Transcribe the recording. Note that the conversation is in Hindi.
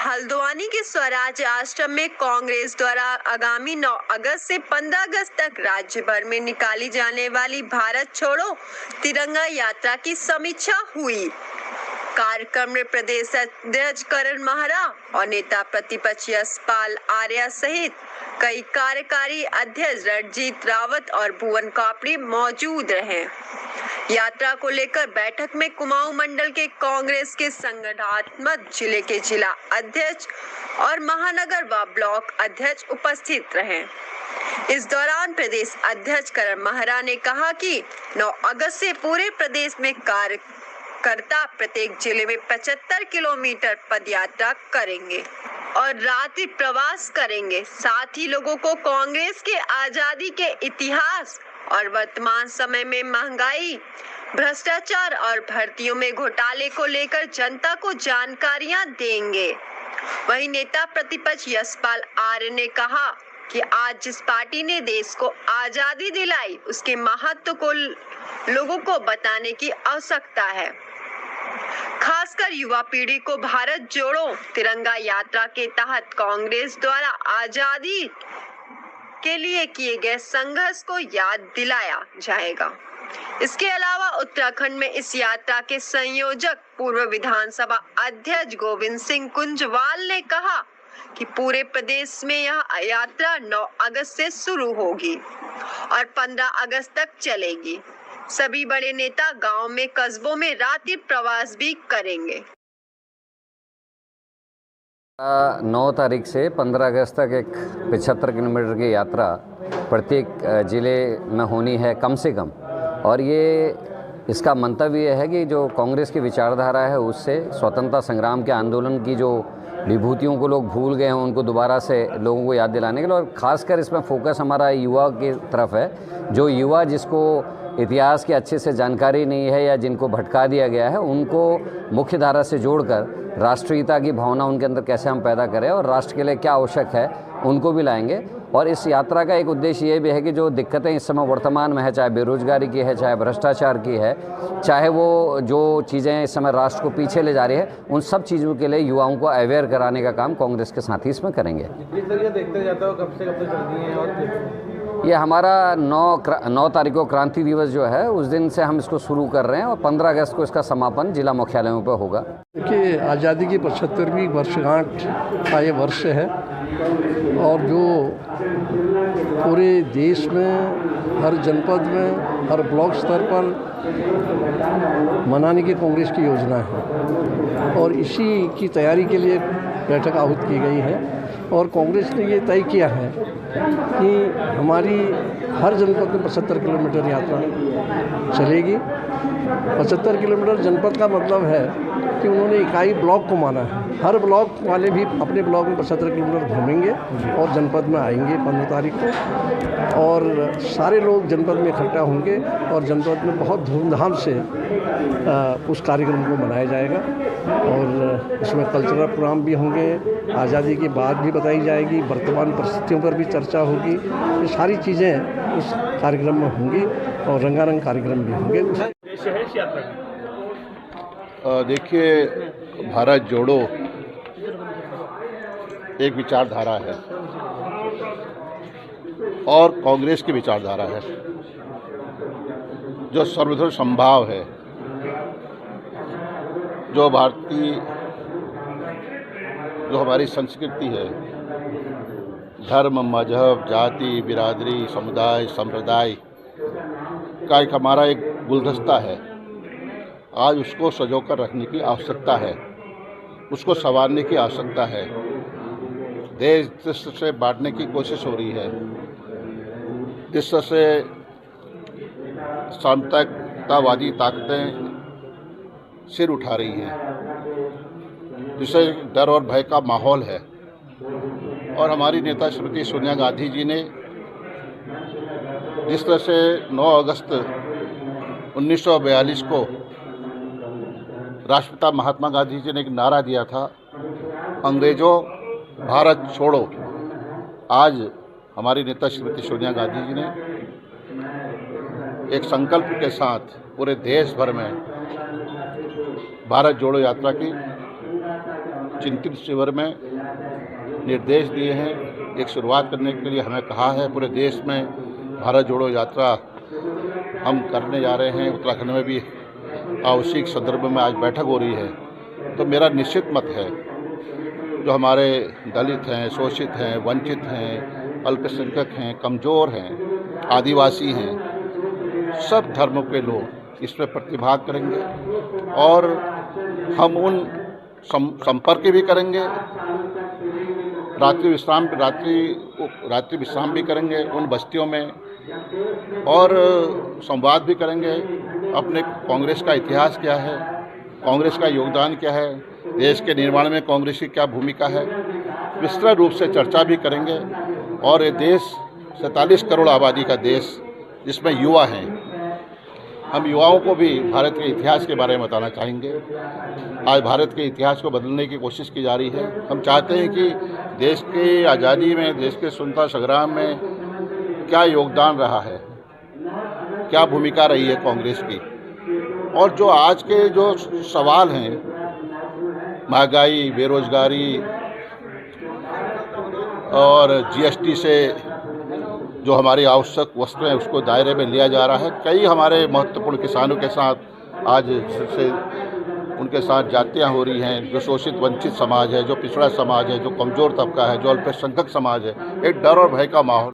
हल्द्वानी के स्वराज आश्रम में कांग्रेस द्वारा आगामी 9 अगस्त से 15 अगस्त तक राज्य भर में निकाली जाने वाली भारत छोड़ो तिरंगा यात्रा की समीक्षा हुई। कार्यक्रम में प्रदेश अध्यक्ष करण महरा और नेता प्रतिपक्ष यशपाल आर्या सहित कई कार्यकारी अध्यक्ष रणजीत रावत और भुवन कापड़ी मौजूद रहे। यात्रा को लेकर बैठक में कुमाऊं मंडल के कांग्रेस के संगठनात्मक जिले के जिला अध्यक्ष और महानगर व ब्लॉक अध्यक्ष उपस्थित रहे। इस दौरान प्रदेश अध्यक्ष करण महरा ने कहा कि 9 अगस्त से पूरे प्रदेश में कार्यकर्ता प्रत्येक जिले में 75 किलोमीटर पदयात्रा करेंगे और रात्रि प्रवास करेंगे। साथ ही लोगों को कांग्रेस के आजादी के इतिहास और वर्तमान समय में महंगाई, भ्रष्टाचार और भर्तियों में घोटाले को लेकर जनता को जानकारियां देंगे। वहीं नेता प्रतिपक्ष यशपाल आर्य ने कहा कि आज जिस पार्टी ने देश को आजादी दिलाई उसके महत्व को लोगों को बताने की आवश्यकता है। खासकर युवा पीढ़ी को भारत जोड़ो तिरंगा यात्रा के तहत कांग्रेस द्वारा आजादी के लिए किए गए संघर्ष को याद दिलाया जाएगा। इसके अलावा उत्तराखंड में इस यात्रा के संयोजक पूर्व विधानसभा अध्यक्ष गोविंद सिंह कुंजवाल ने कहा कि पूरे प्रदेश में यह यात्रा 9 अगस्त से शुरू होगी और 15 अगस्त तक चलेगी। सभी बड़े नेता गांव में कस्बों में रात्रि प्रवास भी करेंगे। 9 तारीख से 15 अगस्त तक एक 75 किलोमीटर की यात्रा प्रत्येक ज़िले में होनी है कम से कम। और ये इसका मंतव्य है कि जो कांग्रेस की विचारधारा है उससे स्वतंत्रता संग्राम के आंदोलन की जो विभूतियों को लोग भूल गए हैं उनको दोबारा से लोगों को याद दिलाने के लिए, और ख़ासकर इसमें फोकस हमारा युवा की तरफ है। जो युवा जिसको इतिहास की अच्छे से जानकारी नहीं है या जिनको भटका दिया गया है, उनको मुख्य धारा से जोड़कर राष्ट्रीयता की भावना उनके अंदर कैसे हम पैदा करें और राष्ट्र के लिए क्या आवश्यक है उनको भी लाएंगे। और इस यात्रा का एक उद्देश्य ये भी है कि जो दिक्कतें इस समय वर्तमान में है, चाहे बेरोजगारी की है, चाहे भ्रष्टाचार की है, चाहे वो जो चीज़ें इस समय राष्ट्र को पीछे ले जा रही है, उन सब चीज़ों के लिए युवाओं को अवेयर कराने का काम कांग्रेस के साथी इसमें करेंगे। देखते जाता हो कब से चलती है और ये हमारा 9 तारीख को क्रांति दिवस जो है उस दिन से हम इसको शुरू कर रहे हैं और 15 अगस्त को इसका समापन जिला मुख्यालयों पर होगा। देखिए, आज़ादी की 75वीं वर्षगांठ का ये वर्ष है और जो पूरे देश में हर जनपद में हर ब्लॉक स्तर पर मनाने की कांग्रेस की योजना है और इसी की तैयारी के लिए बैठक आहूत की गई है। और कांग्रेस ने ये तय किया है कि हमारी हर जनपद में 75 किलोमीटर यात्रा चलेगी। 75 किलोमीटर जनपद का मतलब है कि उन्होंने इकाई ब्लॉक को माना है। हर ब्लॉक वाले भी अपने ब्लॉक में 75 किलोमीटर घूमेंगे और जनपद में आएंगे 15 तारीख को, और सारे लोग जनपद में इकट्ठा होंगे और जनपद में बहुत धूमधाम से उस कार्यक्रम को मनाया जाएगा। और इसमें कल्चरल प्रोग्राम भी होंगे, आज़ादी की बात भी बताई जाएगी, वर्तमान परिस्थितियों पर भी चर्चा होगी। ये सारी चीज़ें उस कार्यक्रम में होंगी और रंगारंग कार्यक्रम भी होंगे। देखिए, भारत जोड़ो एक विचारधारा है और कांग्रेस की विचारधारा है जो सर्वधर्म समभाव है, जो भारतीय जो हमारी संस्कृति है, धर्म, मजहब, जाति, बिरादरी, समुदाय, संप्रदाय का एक हमारा एक गुलदस्ता है। आज उसको सजोकर रखने की आवश्यकता है, उसको संवारने की आवश्यकता है। देश से बांटने की कोशिश हो रही है, जिससे साम्प्रदायिकतावादी ताकतें सिर उठा रही हैं, जिससे डर और भय का माहौल है। और हमारी नेता श्रीमती सोनिया गांधी जी ने जिस तरह से 9 अगस्त 1942 को राष्ट्रपिता महात्मा गांधी जी ने एक नारा दिया था, अंग्रेजों भारत छोड़ो। आज हमारी नेता श्रीमती सोनिया गांधी जी ने एक संकल्प के साथ पूरे देश भर में भारत जोड़ो यात्रा की चिंतित शिविर में निर्देश दिए हैं। एक शुरुआत करने के लिए हमें कहा है। पूरे देश में भारत जोड़ो यात्रा हम करने जा रहे हैं। उत्तराखंड में भी आवश्यक संदर्भ में आज बैठक हो रही है। तो मेरा निश्चित मत है, जो हमारे दलित हैं, शोषित हैं, वंचित हैं, अल्पसंख्यक हैं, कमज़ोर हैं, आदिवासी हैं, सब धर्मों के लोग इसमें प्रतिभाग करेंगे और हम उन संपर्क भी करेंगे, रात्रि विश्राम भी करेंगे उन बस्तियों में और संवाद भी करेंगे। अपने कांग्रेस का इतिहास क्या है, कांग्रेस का योगदान क्या है, देश के निर्माण में कांग्रेस की क्या भूमिका है, विस्तृत रूप से चर्चा भी करेंगे। और ये देश 47 करोड़ आबादी का देश जिसमें युवा हैं, हम युवाओं को भी भारत के इतिहास के बारे में बताना चाहेंगे। आज भारत के इतिहास को बदलने की कोशिश की जा रही है। हम चाहते हैं कि देश की आज़ादी में, देश के स्वतंत्रता संग्राम में क्या योगदान रहा है, क्या भूमिका रही है कांग्रेस की, और जो आज के जो सवाल हैं, महंगाई, बेरोजगारी और जीएसटी से जो हमारी आवश्यक वस्तुएं उसको दायरे में लिया जा रहा है। कई हमारे महत्वपूर्ण किसानों के साथ आज से उनके साथ जातियाँ हो रही हैं। जो शोषित वंचित समाज है, जो पिछड़ा समाज है, जो कमज़ोर तबका है, जो अल्पसंख्यक समाज है, एक डर और भय का माहौल